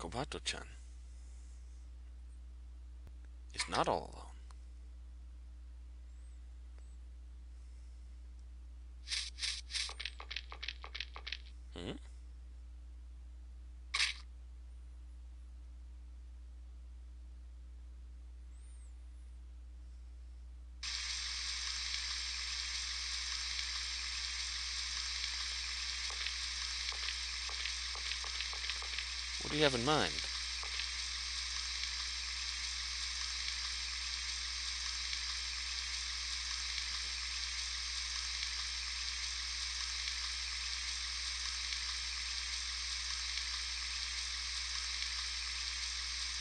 Kobato-chan is not all alone. Hmm? What do you have in mind?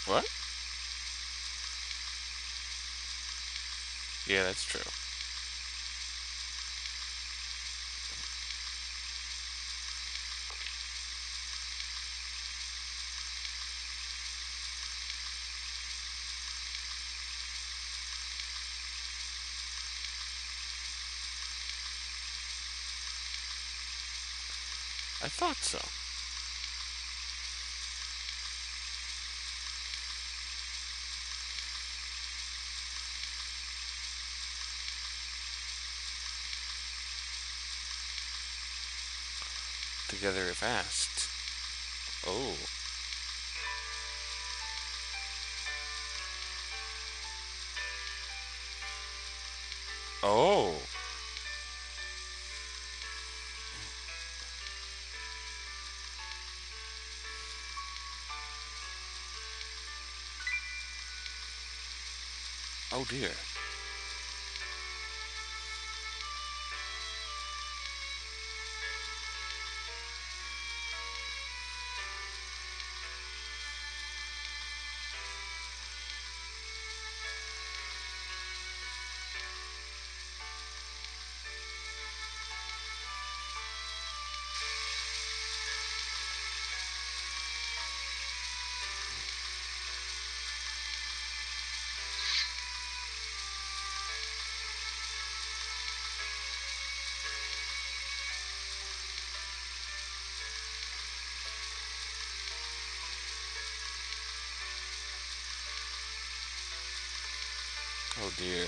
What? Yeah, that's true. I thought so. Together if asked. Oh. Oh. Oh dear. Oh dear.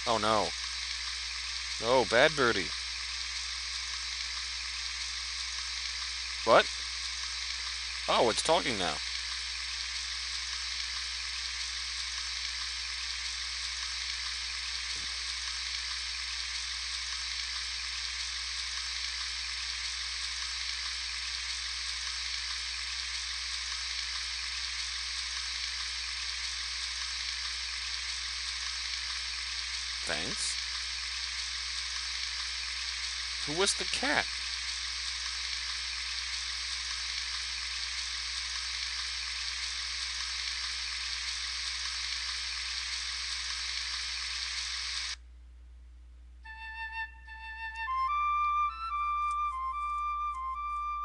Oh no. Oh, bad birdie. What? Oh, it's talking now. Thanks. Who was the cat?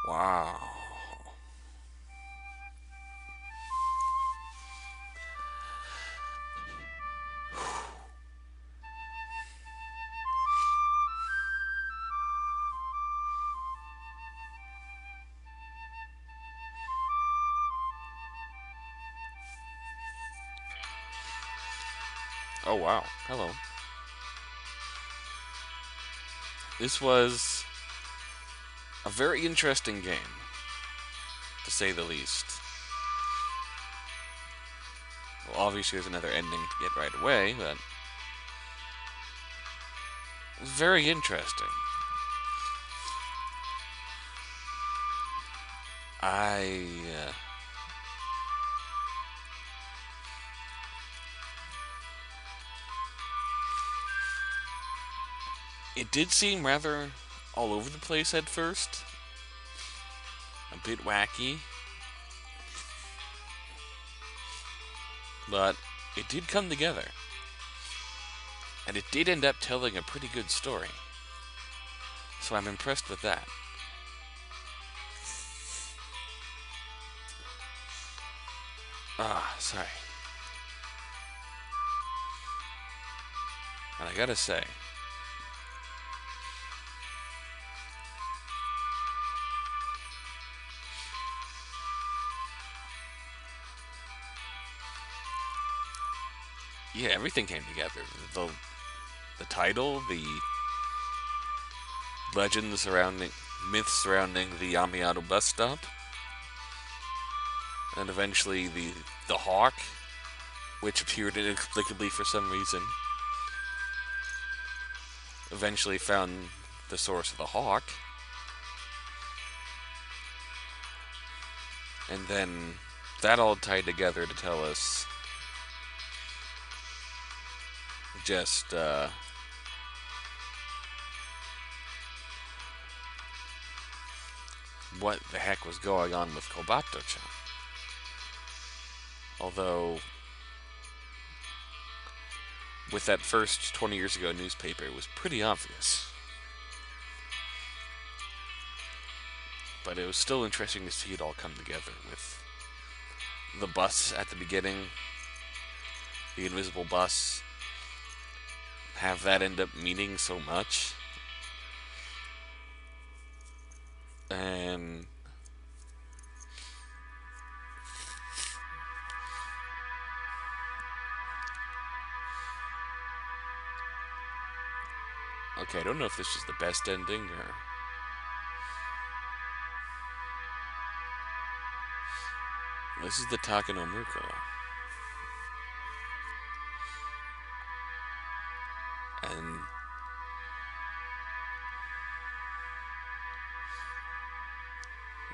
Wow. Oh wow. Hello. This was a very interesting game, to say the least. Well, obviously there's another ending to get right away, but it was very interesting. I... it did seem rather all over the place at first. A bit wacky. But it did come together. And it did end up telling a pretty good story. So I'm impressed with that. Sorry. And I gotta say, yeah, everything came together. The title, the legends surrounding, myths surrounding the Amayado bus stop, and eventually the hawk, which appeared inexplicably for some reason. Eventually found the source of the hawk, and then that all tied together to tell us just what the heck was going on with Kobato-chan. Although, with that first 20 years ago newspaper, it was pretty obvious. But it was still interesting to see it all come together with the bus at the beginning, the invisible bus, have that end up meaning so much. And okay, I don't know if this is the best ending or... This is the Takanomuko. And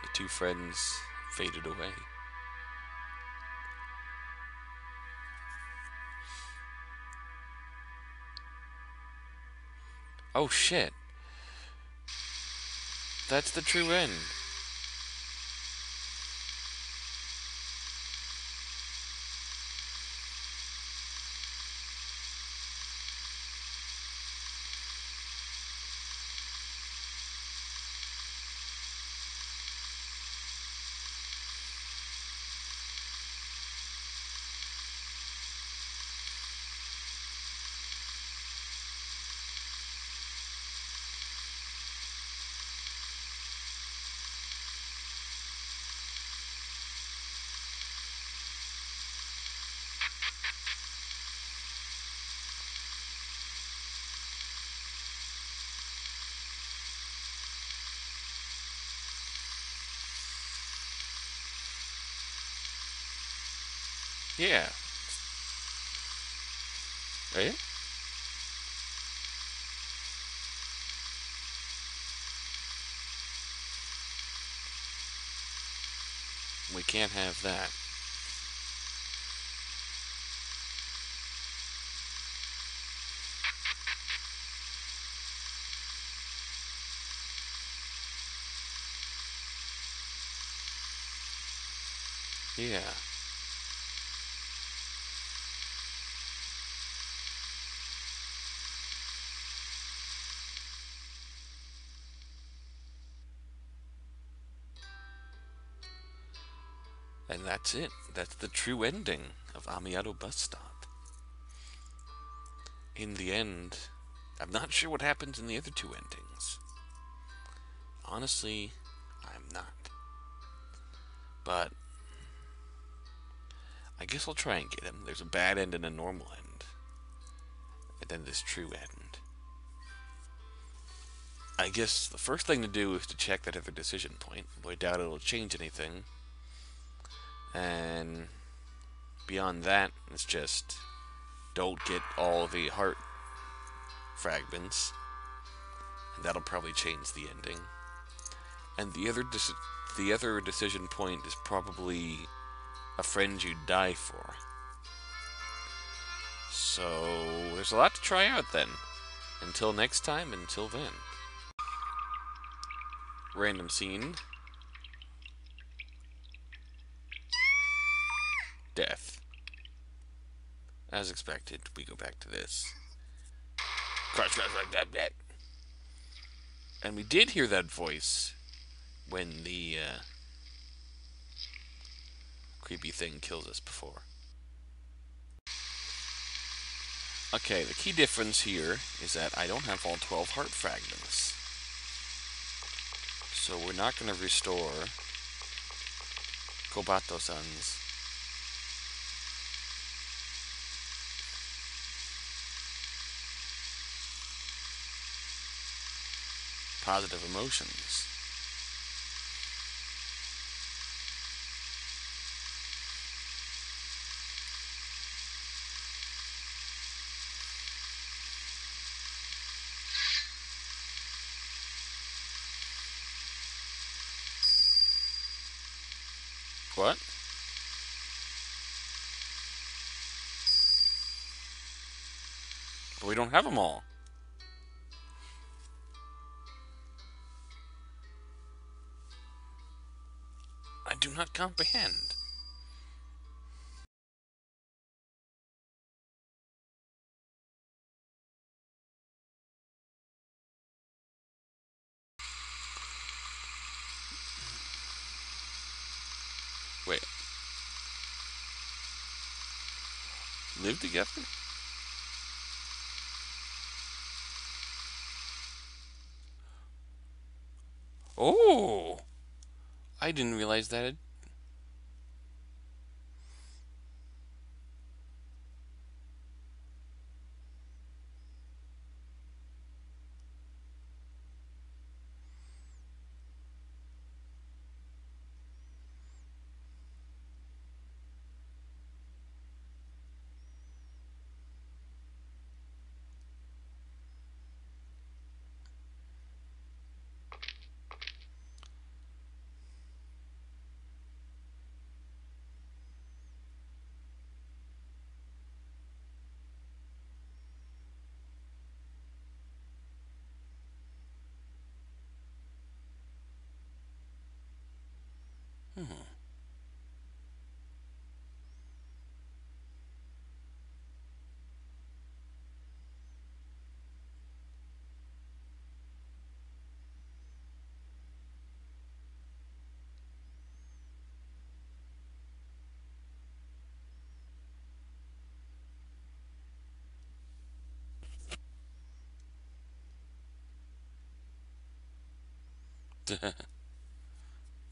the two friends faded away. Oh shit. That's the true end. Yeah. Right? We can't have that. Yeah. And that's it. That's the true ending of Amayado Bus Stop. In the end, I'm not sure what happens in the other two endings. Honestly, I'm not. But I guess I'll try and get him. There's a bad end and a normal end. And then this true end. I guess the first thing to do is to check that other decision point. Though I doubt it'll change anything. And beyond that, it's just don't get all the heart fragments. And that'll probably change the ending. And the other the other decision point is probably a friend you'd die for. So, there's a lot to try out then. Until next time, until then. Random scene. Death. As expected, we go back to this. Crash, crash, crash, crash, crash. And we did hear that voice when the creepy thing kills us before. Okay, the key difference here is that I don't have all 12 heart fragments. So we're not going to restore Kobato-san's positive emotions. What? But we don't have them all. I do not comprehend. Wait. Live together? Oh! I didn't realize that.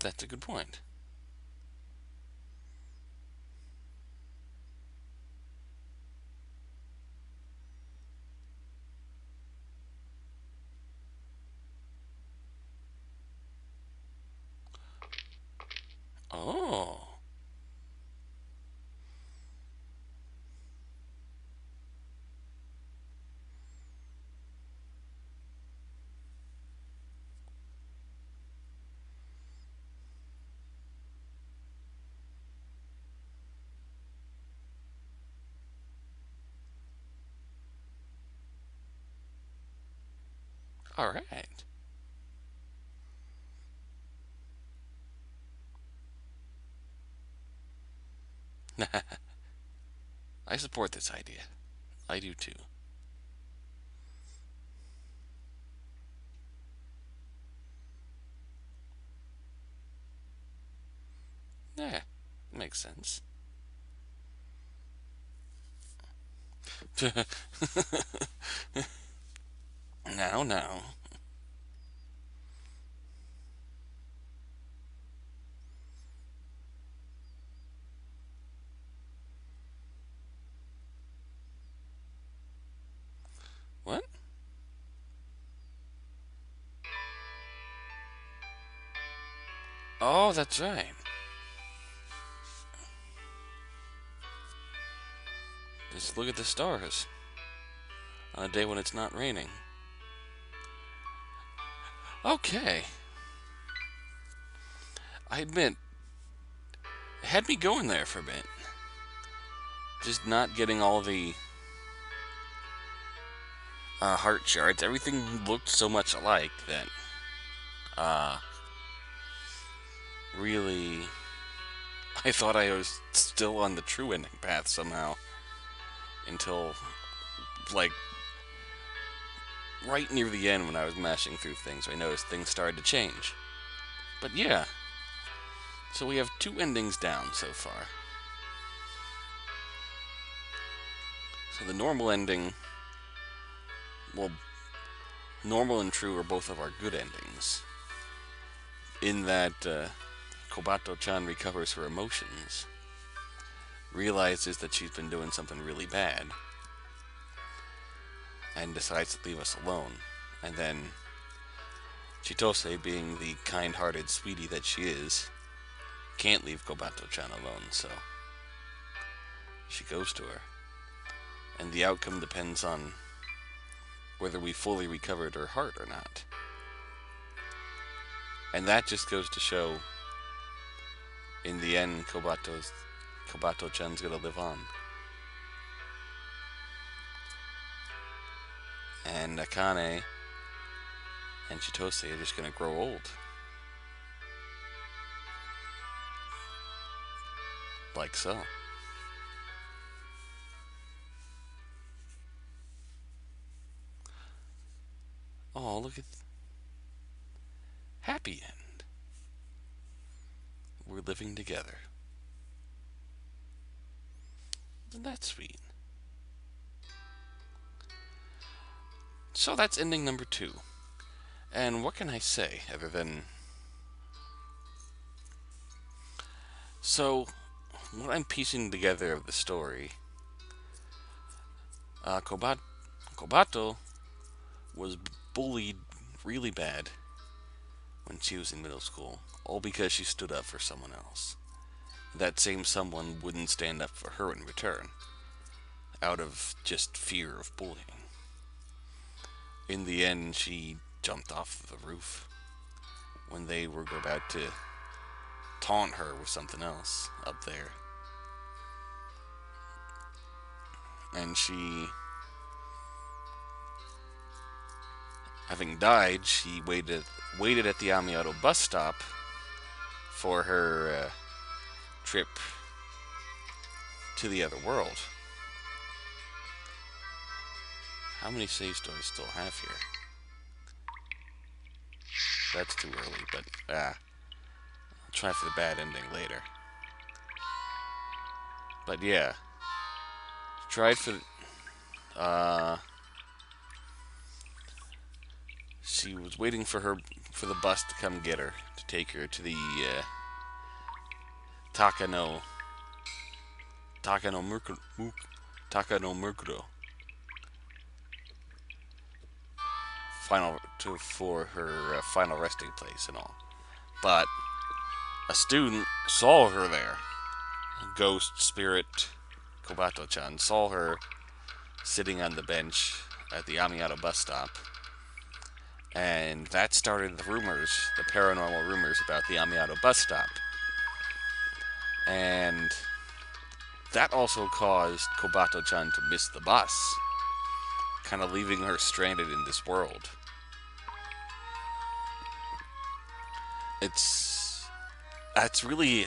That's a good point. Oh. All right. I support this idea. I do too. Yeah, makes sense. Now. What? Oh, that's right. Just look at the stars on a day when it's not raining. Okay. I admit, it had me going there for a bit. Just not getting all the heart shards. Everything looked so much alike that uh, really, I thought I was still on the true ending path somehow until, like, right near the end when I was mashing through things. I noticed things started to change. But yeah, so we have 2 endings down so far. So the normal ending, well, normal and true are both of our good endings. In that Kobato-chan recovers her emotions, realizes that she's been doing something really bad, and decides to leave us alone. And then Chitose, being the kind-hearted sweetie that she is, can't leave Kobato-chan alone, so she goes to her. And the outcome depends on whether we fully recovered her heart or not. And that just goes to show, in the end, Kobato-chan's gonna live on. And Akane and Chitose are just gonna grow old. Like so. Oh, look at... happy end. We're living together. Isn't that sweet? So that's ending number 2. And what can I say other than... So, what I'm piecing together of the story, Kobato was bullied really bad when she was in middle school, all because she stood up for someone else. That same someone wouldn't stand up for her in return, out of just fear of bullying. In the end, she jumped off the roof when they were about to taunt her with something else up there. And she, having died, she waited at the Amayado bus stop for her trip to the other world. How many saves do I still have here? That's too early, but I'll try for the bad ending later. But yeah, tried for she was waiting for the bus to come get her, to take her to the Takano Murkuro for her final resting place and all. But a student saw her there. Ghost spirit Kobato-chan saw her sitting on the bench at the Amayado bus stop, and that started the rumors, the paranormal rumors about the Amayado bus stop. And that also caused Kobato-chan to miss the bus, kind of leaving her stranded in this world. That's really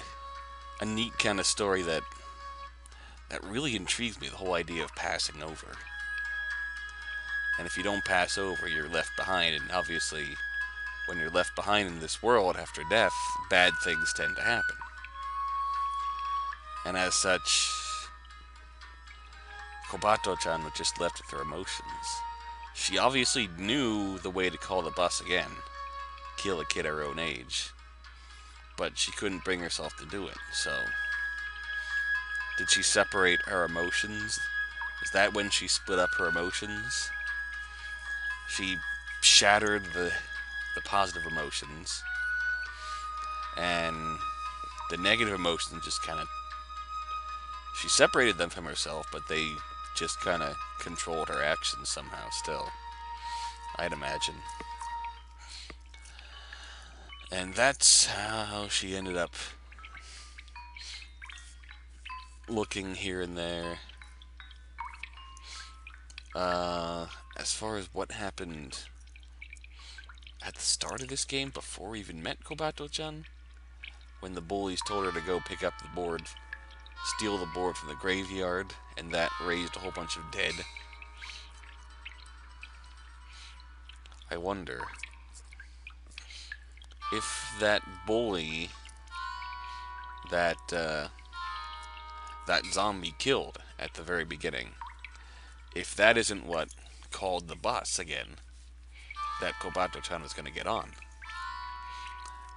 a neat kind of story that really intrigues me, the whole idea of passing over. And if you don't pass over, you're left behind, and obviously, when you're left behind in this world after death, bad things tend to happen. And as such, Kobato-chan was just left with her emotions. She obviously knew the way to call the bus again, kill a kid her own age, but she couldn't bring herself to do it, so... Did she separate her emotions? Is that when she split up her emotions? She shattered the positive emotions, and the negative emotions just kind of... She separated them from herself, but they just kind of controlled her actions somehow still, I'd imagine. And that's how she ended up looking here and there. As far as what happened at the start of this game, before we even met Kobato-chan, when the bullies told her to go pick up the board, steal the board from the graveyard, and that raised a whole bunch of dead. I wonder if that bully that that zombie killed at the very beginning, if that isn't what called the bus again, that Kobato-chan was going to get on.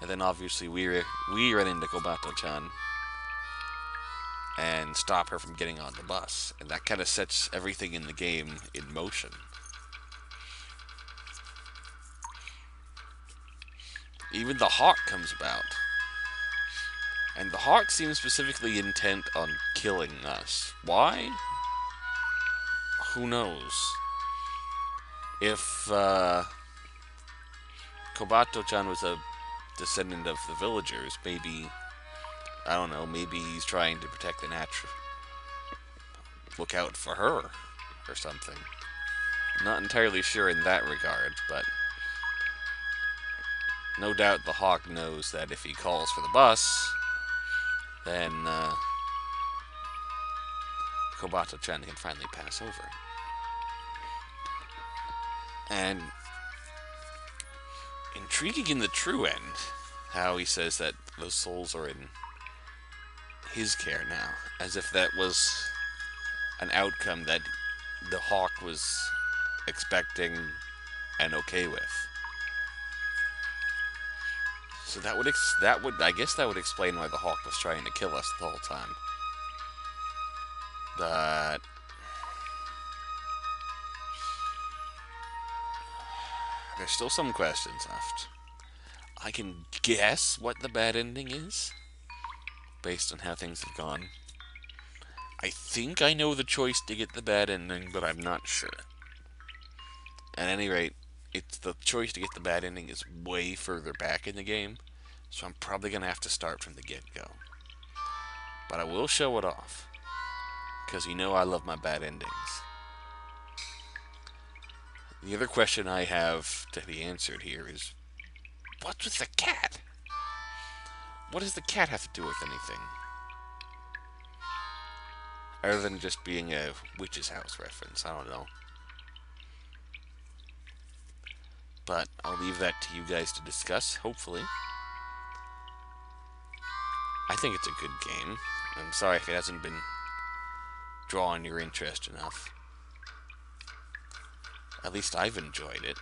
And then obviously we run into Kobato-chan and stop her from getting on the bus. And that kind of sets everything in the game in motion. Even the hawk comes about. And the hawk seems specifically intent on killing us. Why? Who knows? If Kobato-chan was a descendant of the villagers, maybe, I don't know, maybe he's trying to protect the natural, look out for her or something. Not entirely sure in that regard, but no doubt the hawk knows that if he calls for the bus, then Kobato-chan can finally pass over. And intriguing in the true end, how he says that those souls are in his care now, as if that was an outcome that the hawk was expecting and okay with. So that would I guess that would explain why the hawk was trying to kill us the whole time. But there's still some questions left. I can guess what the bad ending is, based on how things have gone. I think I know the choice to get the bad ending, but I'm not sure. At any rate, it's the choice to get the bad ending is way further back in the game, so I'm probably going to have to start from the get-go. But I will show it off, because you know I love my bad endings. The other question I have to be answered here is, what's with the cat? What does the cat have to do with anything? Other than just being a witch's house reference, I don't know. But I'll leave that to you guys to discuss, hopefully. I think it's a good game. I'm sorry if it hasn't been drawing your interest enough. At least I've enjoyed it,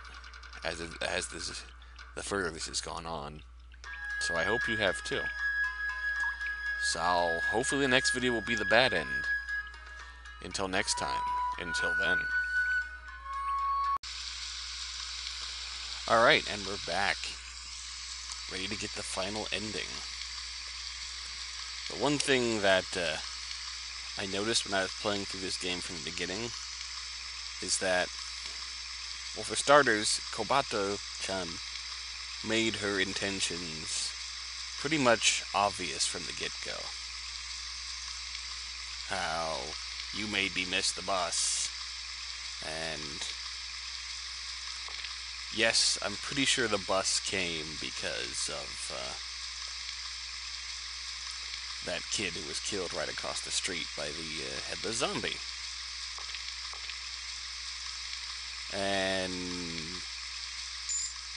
as the further this has gone on. So I hope you have too. So hopefully the next video will be the bad end. Until next time. Until then. Alright, and we're back. Ready to get the final ending. The one thing that I noticed when I was playing through this game from the beginning is that, well, for starters, Kobato-chan made her intentions pretty much obvious from the get-go. How you made me miss the bus, and yes, I'm pretty sure the bus came because of that kid who was killed right across the street by the headless zombie. And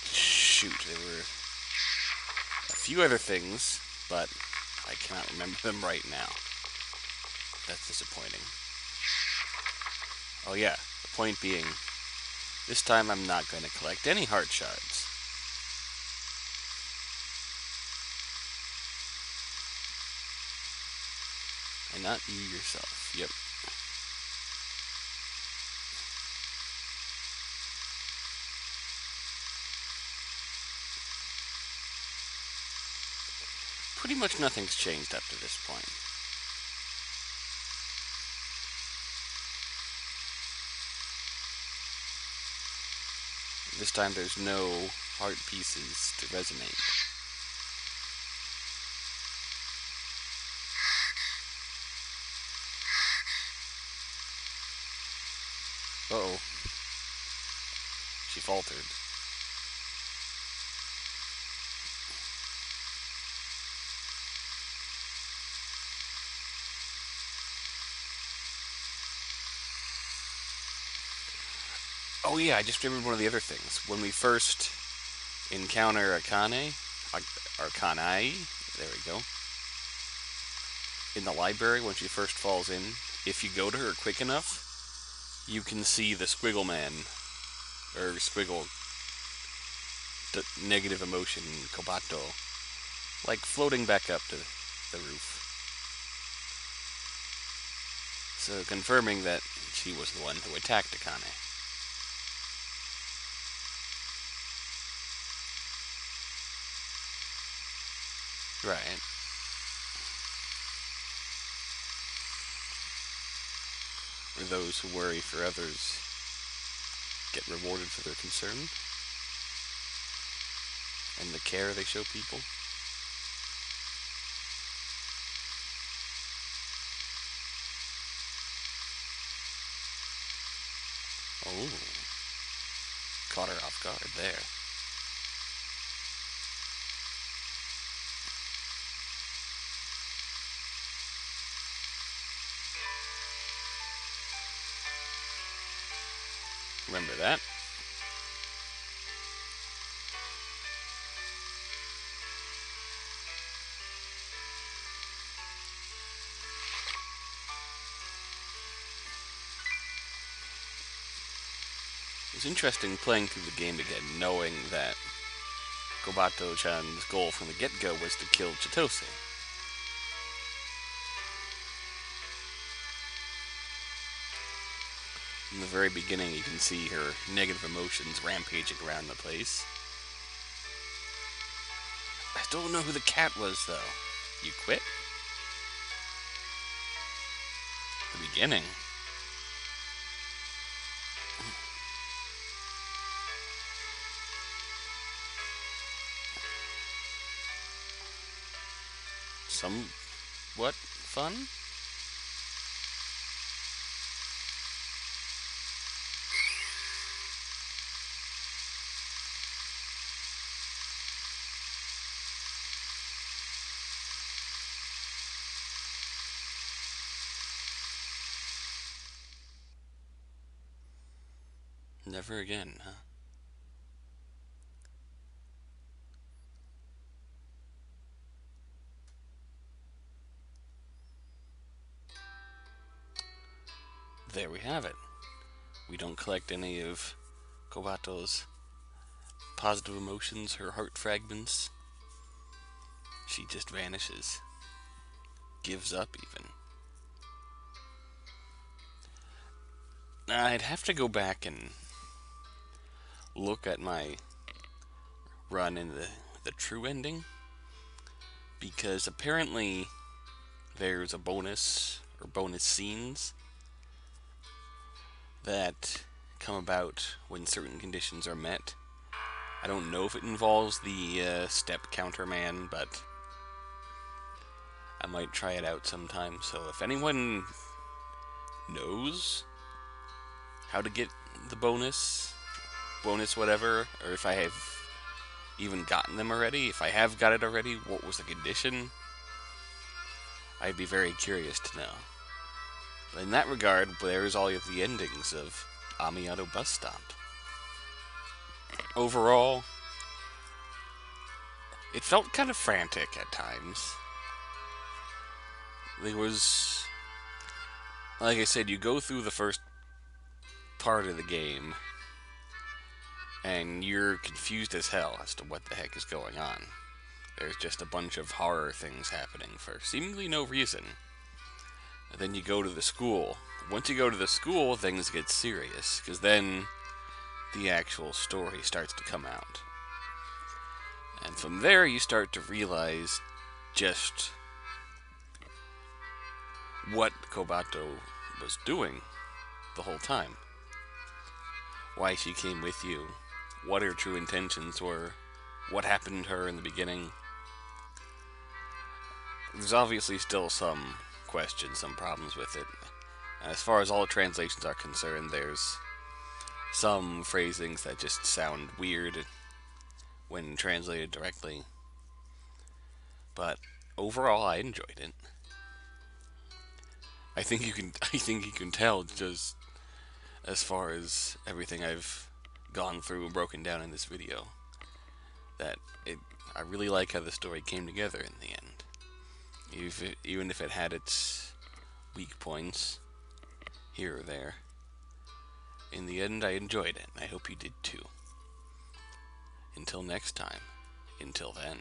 shoot, there were a few other things, but I cannot remember them right now. That's disappointing. Oh yeah, the point being, this time I'm not going to collect any heart shards. And not you yourself. Yep. Pretty much nothing's changed up to this point. This time there's no heart pieces to resonate. Uh-oh. She faltered. Oh yeah, I just remembered one of the other things. When we first encounter Akane, or Kanai, there we go, in the library when she first falls in, if you go to her quick enough, you can see the Squiggle Man, or Squiggle, the negative emotion, Kobato, like floating back up to the roof. So confirming that she was the one who attacked Akane. Right. Or those who worry for others get rewarded for their concern and the care they show people. Oh, caught her off guard there. Remember that? It's interesting playing through the game again, knowing that Kobato-chan's goal from the get-go was to kill Chitose. In the very beginning, you can see her negative emotions rampaging around the place. I still don't know who the cat was, though. You quit? The beginning. Somewhat fun? Never again, huh? There we have it. We don't collect any of Kobato's positive emotions, her heart fragments. She just vanishes. Gives up, even. I'd have to go back and look at my run in the true ending, because apparently there's a bonus or bonus scenes that come about when certain conditions are met. I don't know if it involves the step counterman, but I might try it out sometime. So if anyone knows how to get the bonus whatever, or if I have even gotten them already, if I have got it already, what was the condition? I'd be very curious to know. But in that regard, there's all of the endings of Amayado Bus Stop. Overall, it felt kind of frantic at times. There was, like I said, you go through the first part of the game, and you're confused as hell as to what the heck is going on. There's just a bunch of horror things happening for seemingly no reason. And then you go to the school. Once you go to the school, things get serious, because then the actual story starts to come out. And from there, you start to realize just what Kobato was doing the whole time. Why she came with you, what her true intentions were, what happened to her in the beginning. There's obviously still some questions, some problems with it. As far as all the translations are concerned, there's some phrasings that just sound weird when translated directly. But overall, I enjoyed it. I think you can. I think you can tell just as far as everything I've gone through and broken down in this video that it. I really like how the story came together in the end. Even if it had its weak points here or there, in the end, I enjoyed it. I hope you did too. Until next time. Until then.